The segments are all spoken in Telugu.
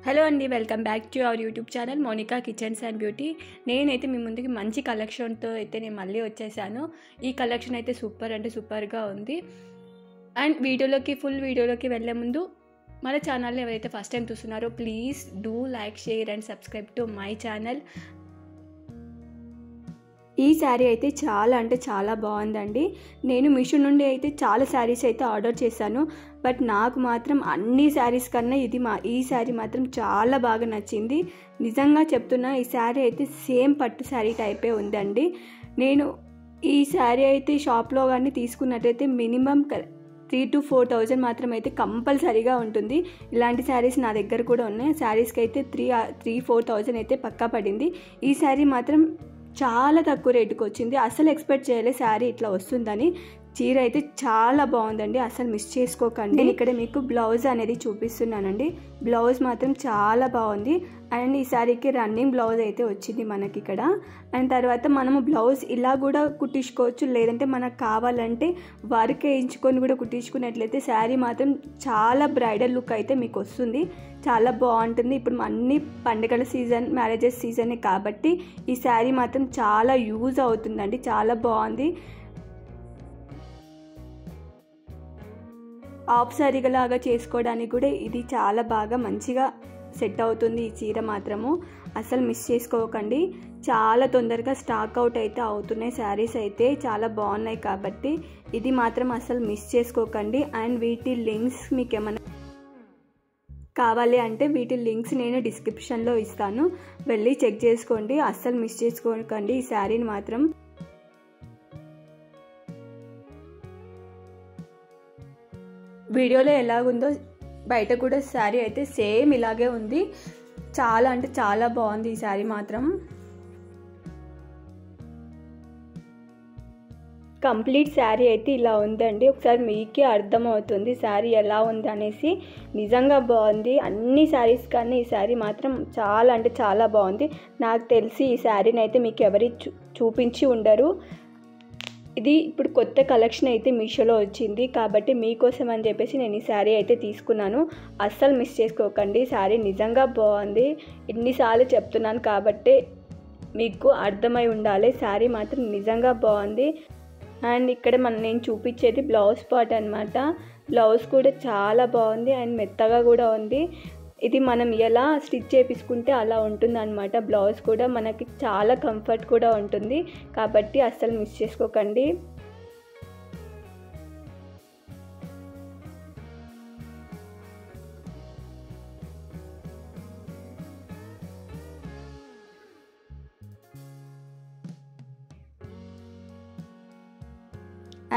హలో అండి, welcome back to our YouTube channel Monica kitchens and beauty. నేనైతే మీ ముందుకి మంచి కలెక్షన్తో అయితే నేను మళ్ళీ వచ్చేసాను. ఈ కలెక్షన్ అయితే సూపర్ అంటే సూపర్గా ఉంది. అండ్ ఫుల్ వీడియోలోకి వెళ్ళే ముందు మన ఛానల్ని ఎవరైతే ఫస్ట్ టైం చూస్తున్నారో please do like, share and subscribe to my channel. ఈ శారీ అయితే చాలా అంటే చాలా బాగుందండి. నేను మీషో నుండి అయితే చాలా శారీస్ అయితే ఆర్డర్ చేశాను. బట్ నాకు మాత్రం అన్ని శారీస్ కన్నా ఈ శారీ మాత్రం చాలా బాగా నచ్చింది. నిజంగా చెప్తున్నా, ఈ శారీ అయితే సేమ్ పట్టు శారీ టైపే ఉందండి. నేను ఈ శారీ అయితే షాప్లో కానీ తీసుకున్నట్టయితే మినిమం 3,000 to 4,000 మాత్రం అయితే కంపల్సరీగా ఉంటుంది. ఇలాంటి శారీస్ నా దగ్గర కూడా ఉన్నాయి. శారీస్కి అయితే 3,000-4,000 అయితే పక్కా పడింది. ఈ శారీ మాత్రం చాలా తక్కువ రేటుకి వచ్చింది. అసలు ఎక్స్పెక్ట్ చేయలేదు శారీ ఇట్లా వస్తుందని. చీర అయితే చాలా బాగుందండి, అసలు మిస్ చేసుకోకండి. నేను ఇక్కడ మీకు బ్లౌజ్ అనేది చూపిస్తున్నానండి. బ్లౌజ్ మాత్రం చాలా బాగుంది. అండ్ ఈ శారీకి రన్నింగ్ బ్లౌజ్ అయితే వచ్చింది మనకి ఇక్కడ. అండ్ తర్వాత మనము బ్లౌజ్ ఇలా కూడా కుట్టించుకోవచ్చు, లేదంటే మనకు కావాలంటే వర్క్ వేయించుకొని కూడా కుట్టించుకున్నట్లయితే శారీ మాత్రం చాలా బ్రైడల్ లుక్ అయితే మీకు వస్తుంది. చాలా బాగుంటుంది. ఇప్పుడు అన్ని పండుగల సీజన్, మ్యారేజెస్ సీజనే కాబట్టి ఈ శారీ మాత్రం చాలా యూజ్ అవుతుందండి. చాలా బాగుంది. హాఫ్ శారీలాగా చేసుకోవడానికి కూడా ఇది చాలా బాగా మంచిగా సెట్ అవుతుంది. ఈ చీర మాత్రము అసలు మిస్ చేసుకోకండి. చాలా తొందరగా స్టాక్ అవుట్ అయితే అవుతున్నాయి శారీస్ అయితే, చాలా బాగున్నాయి కాబట్టి ఇది మాత్రం అసలు మిస్ చేసుకోకండి. అండ్ వీటి లింక్స్ మీకు ఏమైనా కావాలి అంటే వీటి లింక్స్ నేను డిస్క్రిప్షన్లో ఇస్తాను, వెళ్ళి చెక్ చేసుకోండి. అస్సలు మిస్ చేసుకోకండి ఈ శారీని మాత్రం. వీడియోలో ఎలాగుందో బయట కూడా శారీ అయితే సేమ్ ఇలాగే ఉంది. చాలా అంటే చాలా బాగుంది ఈ శారీ మాత్రం. కంప్లీట్ శారీ అయితే ఇలా ఉందండి. ఒకసారి మీకే అర్థమవుతుంది శారీ ఎలా ఉంది అనేసి. నిజంగా బాగుంది. అన్ని శారీస్ కన్నా ఈ శారీ మాత్రం చాలా అంటే చాలా బాగుంది. నాకు తెలిసి ఈ శారీని అయితే మీకు ఎవరి చూపించి ఉండరు. ఇది ఇప్పుడు కొత్త కలెక్షన్ అయితే మీషోలో వచ్చింది కాబట్టి మీకోసం అని చెప్పేసి నేను ఈ శారీ అయితే తీసుకున్నాను. అస్సలు మిస్ చేసుకోకండి. శారీ నిజంగా బాగుంది. ఎన్నిసార్లు చెప్తున్నాను కాబట్టి మీకు అర్థమై ఉండాలి. శారీ మాత్రం నిజంగా బాగుంది. అండ్ ఇక్కడ నేను చూపించేది బ్లౌజ్ పార్ట్ అనమాట. బ్లౌజ్ కూడా చాలా బాగుంది అండ్ మెత్తగా కూడా ఉంది. ఇది మనం ఎలా స్టిచ్ చేయించుకుంటే అలా ఉంటుంది అనమాట. బ్లౌజ్ కూడా మనకి చాలా కంఫర్ట్ కూడా ఉంటుంది కాబట్టి అస్సలు మిస్ చేసుకోకండి.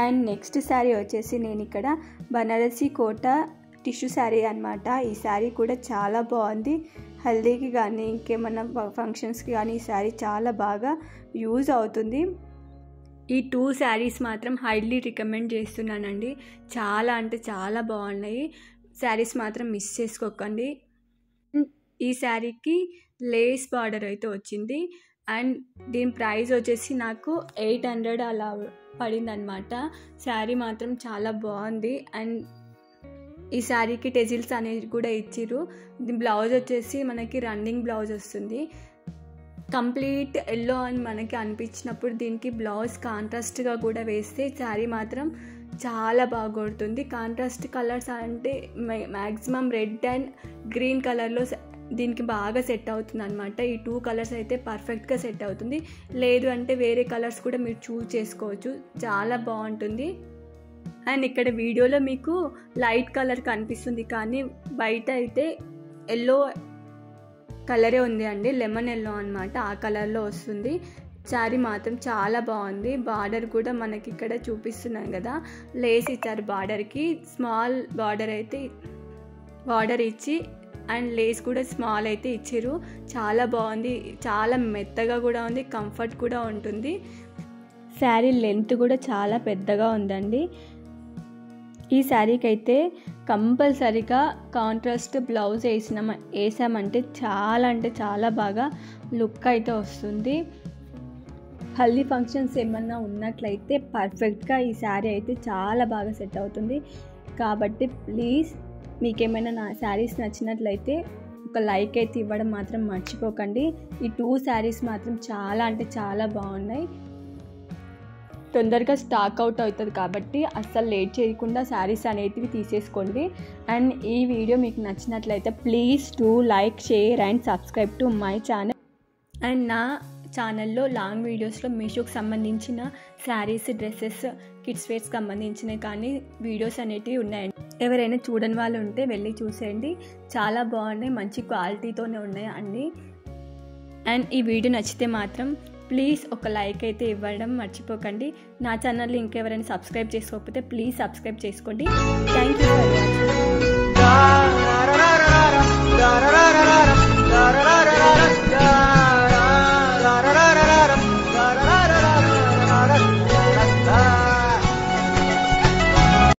అండ్ నెక్స్ట్ శారీ వచ్చేసి నేను ఇక్కడ బనారసి కోట టిష్యూ శారీ అనమాట. ఈ శారీ కూడా చాలా బాగుంది. హల్దీకి కానీ ఇంకేమన్నా ఫంక్షన్స్కి కానీ ఈ శారీ చాలా బాగా యూజ్ అవుతుంది. ఈ 2 శారీస్ మాత్రం హైలీ రికమెండ్ చేస్తున్నానండి. చాలా అంటే చాలా బాగున్నాయి. శారీస్ మాత్రం మిస్ చేసుకోకండి. ఈ శారీకి లేస్ బార్డర్ అయితే వచ్చింది. అండ్ దీని ప్రైస్ వచ్చేసి నాకు 800 అలా పడింది అనమాట. శారీ మాత్రం చాలా బాగుంది. అండ్ ఈ శారీకి టెజిల్స్ అనేది కూడా ఇచ్చిర్రు. బ్లౌజ్ వచ్చేసి మనకి రన్నింగ్ బ్లౌజ్ వస్తుంది. కంప్లీట్ ఎల్లో అని మనకి అనిపించినప్పుడు దీనికి బ్లౌజ్ కాంట్రాస్ట్గా కూడా వేస్తే శారీ మాత్రం చాలా బాగా కొడుతుంది. కాంట్రాస్ట్ కలర్స్ అంటే మ్యాక్సిమం రెడ్ అండ్ గ్రీన్ కలర్లో దీనికి బాగా సెట్ అవుతుంది అనమాట. ఈ 2 కలర్స్ అయితే పర్ఫెక్ట్గా సెట్ అవుతుంది. లేదు అంటే వేరే కలర్స్ కూడా మీరు చూస్ చేసుకోవచ్చు. చాలా బాగుంటుంది. అండ్ ఇక్కడ వీడియోలో మీకు లైట్ కలర్ కనిపిస్తుంది కానీ బయట అయితే ఎల్లో కలరే ఉంది అండి. లెమన్ ఎల్లో అనమాట, ఆ కలర్లో వస్తుంది. శారీ మాత్రం చాలా బాగుంది. బార్డర్ కూడా మనకి ఇక్కడ చూపిస్తున్నాం కదా, లేస్ ఇచ్చారు బార్డర్కి. స్మాల్ బార్డర్ ఇచ్చి అండ్ లేస్ కూడా స్మాల్ అయితే ఇచ్చారు. చాలా బాగుంది. చాలా మెత్తగా కూడా ఉంది, కంఫర్ట్ కూడా ఉంటుంది. శారీ లెంత్ కూడా చాలా పెద్దగా ఉందండి. ఈ శారీకి అయితే కంపల్సరీగా కాంట్రాస్ట్ బ్లౌజ్ వేసామంటే చాలా అంటే చాలా బాగా లుక్ అయితే వస్తుంది. హల్దీ ఫంక్షన్స్ ఏమన్నా ఉన్నట్లయితే పర్ఫెక్ట్గా ఈ శారీ అయితే చాలా బాగా సెట్ అవుతుంది. కాబట్టి ప్లీజ్ మీకేమైనా నా శారీస్ నచ్చినట్లయితే ఒక లైక్ అయితే ఇవ్వడం మాత్రం మర్చిపోకండి. ఈ 2 శారీస్ మాత్రం చాలా అంటే చాలా బాగున్నాయి. తొందరగా స్టాక్ అవుట్ అవుతుంది కాబట్టి అస్సలు లేట్ చేయకుండా శారీస్ అనేటివి తీసేసుకోండి. అండ్ ఈ వీడియో మీకు నచ్చినట్లయితే please do like, share and subscribe to my channel. And నా ఛానల్లో లాంగ్ వీడియోస్లో మీషోకి సంబంధించిన శారీస్, డ్రెస్సెస్, కిడ్స్ వేర్స్కి సంబంధించినవి కానీ వీడియోస్ అనేటివి ఉన్నాయండి. ఎవరైనా చూడని వాళ్ళు ఉంటే వెళ్ళి చూసేయండి. చాలా బాగున్నాయి, మంచి క్వాలిటీతోనే ఉన్నాయి అన్నీ. అండ్ ఈ వీడియో నచ్చితే మాత్రం ప్లీజ్ ఒక లైక్ అయితే ఇవ్వడం మర్చిపోకండి. నా ఛానల్ని ఇంకెవరైనా సబ్స్క్రైబ్ చేసుకోకపోతే ప్లీజ్ సబ్స్క్రైబ్ చేసుకోండి. Thank you for watching.